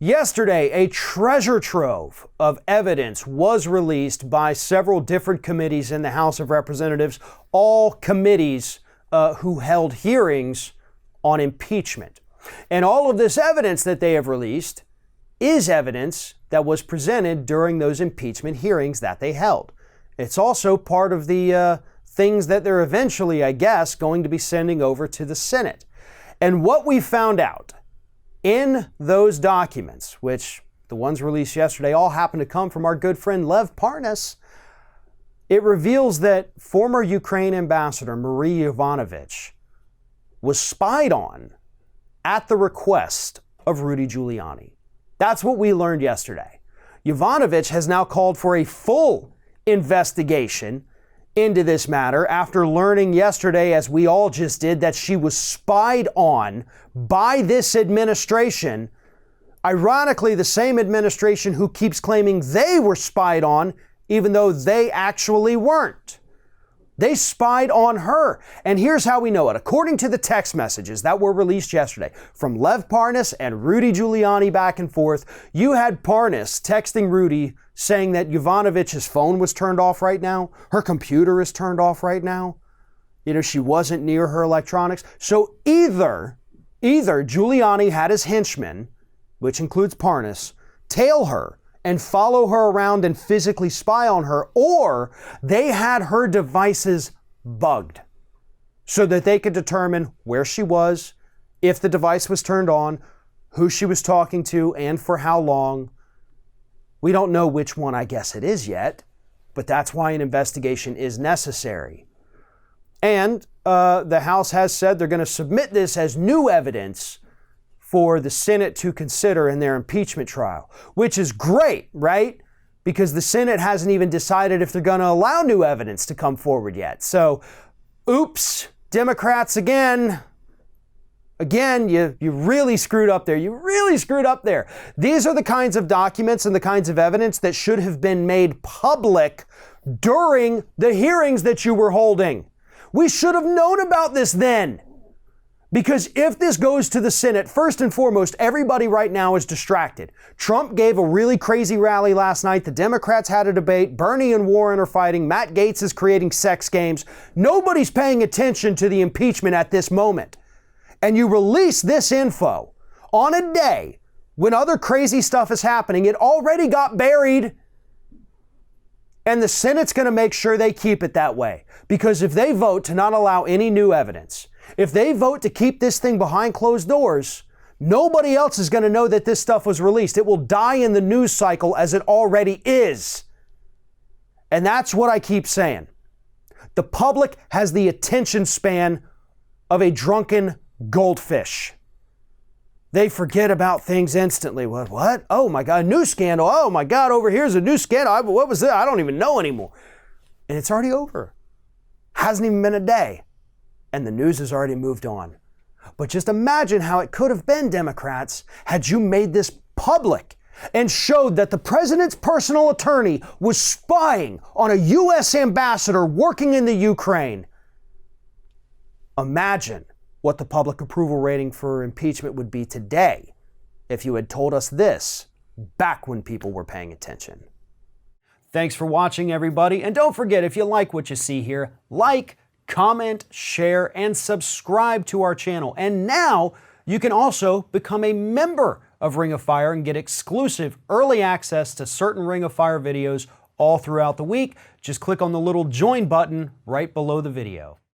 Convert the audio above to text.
Yesterday, a treasure trove of evidence was released by several different committees in the House of Representatives, all committees who held hearings on impeachment. And all of this evidence that they have released is evidence that was presented during those impeachment hearings that they held. It's also part of the things that they're eventually, I guess, going to be sending over to the Senate. And what we found out in those documents, which the ones released yesterday all happen to come from our good friend Lev Parnas, it reveals that former Ukraine ambassador Marie Yovanovitch was spied on at the request of Rudy Giuliani. That's what we learned yesterday. Yovanovitch has now called for a full investigation into this matter after learning yesterday, as we all just did, that she was spied on by this administration. Ironically, the same administration who keeps claiming they were spied on, even though they actually weren't. They spied on her. And here's how we know it. According to the text messages that were released yesterday from Lev Parnas and Rudy Giuliani back and forth, you had Parnas texting Rudy saying that Yovanovitch's phone was turned off right now. Her computer is turned off right now. She wasn't near her electronics. So either Giuliani had his henchmen, which includes Parnas, tail her and follow her around and physically spy on her, or they had her devices bugged so that they could determine where she was, if the device was turned on, who she was talking to, and for how long. We don't know which one, I guess it is yet, but that's why an investigation is necessary. And the House has said they're going to submit this as new evidence for the Senate to consider in their impeachment trial, which is great, right? Because the Senate hasn't even decided if they're going to allow new evidence to come forward yet. So, oops, Democrats again. Again, you really screwed up there. You really screwed up there. These are the kinds of documents and the kinds of evidence that should have been made public during the hearings that you were holding. We should have known about this then. Because if this goes to the Senate, first and foremost, everybody right now is distracted. Trump gave a really crazy rally last night. The Democrats had a debate. Bernie and Warren are fighting. Matt Gaetz is creating sex games. Nobody's paying attention to the impeachment at this moment. And you release this info on a day when other crazy stuff is happening. It already got buried. And the Senate's going to make sure they keep it that way. Because if they vote to not allow any new evidence, if they vote to keep this thing behind closed doors, nobody else is going to know that this stuff was released. It will die in the news cycle as it already is. And that's what I keep saying. The public has the attention span of a drunken goldfish. They forget about things instantly. What? Oh my God, new scandal. Oh my God, over here's a new scandal. What was that? I don't even know anymore. And it's already over. Hasn't even been a day. And the news has already moved on. But just imagine how it could have been, Democrats, had you made this public and showed that the president's personal attorney was spying on a U.S. ambassador working in the Ukraine. Imagine what the public approval rating for impeachment would be today if you had told us this back when people were paying attention. Thanks for watching, everybody. And don't forget, if you like what you see here, like, comment, share, and subscribe to our channel. And now you can also become a member of Ring of Fire and get exclusive early access to certain Ring of Fire videos all throughout the week. Just click on the little join button right below the video.